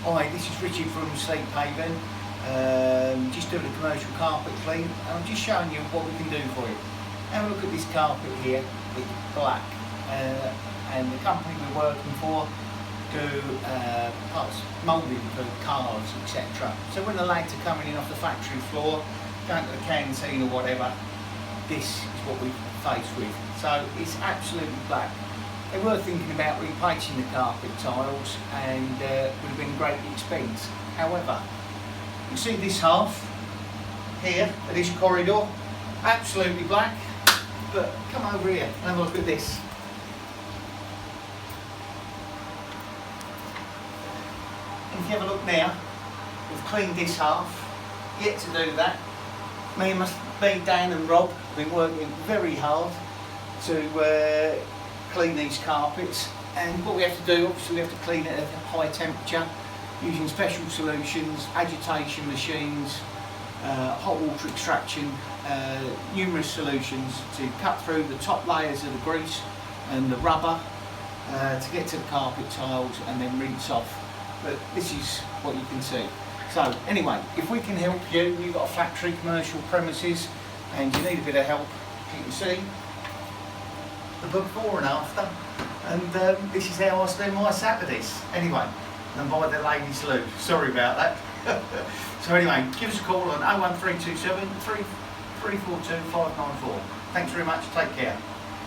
Hi, this is Richard from SleepHaven. Just doing a commercial carpet clean, and I'm just showing you what we can do for you. Have a look at this carpet here. It's black, and the company we're working for do parts moulding for cars, etc. So when the lads are coming in off the factory floor, going to the canteen or whatever, this is what we're faced with. So it's absolutely black. They were thinking about replacing the carpet tiles, and it would have been great expense. However, you see this half here, this corridor, absolutely black. But come over here and have a look at this. And if you have a look now, we've cleaned this half. Yet to do that. Me, Dan and Rob have been working very hard to clean these carpets, and what we have to do, obviously we have to clean it at a high temperature using special solutions, agitation machines, hot water extraction, numerous solutions to cut through the top layers of the grease and the rubber to get to the carpet tiles and then rinse off. But this is what you can see. So anyway, if we can help you, you've got a factory, commercial premises, and you need a bit of help, you can see the before and after, and this is how I spend my Saturdays. Anyway, and buy the ladies' loo. Sorry about that. So anyway, give us a call on 01327 342 594. Thanks very much. Take care.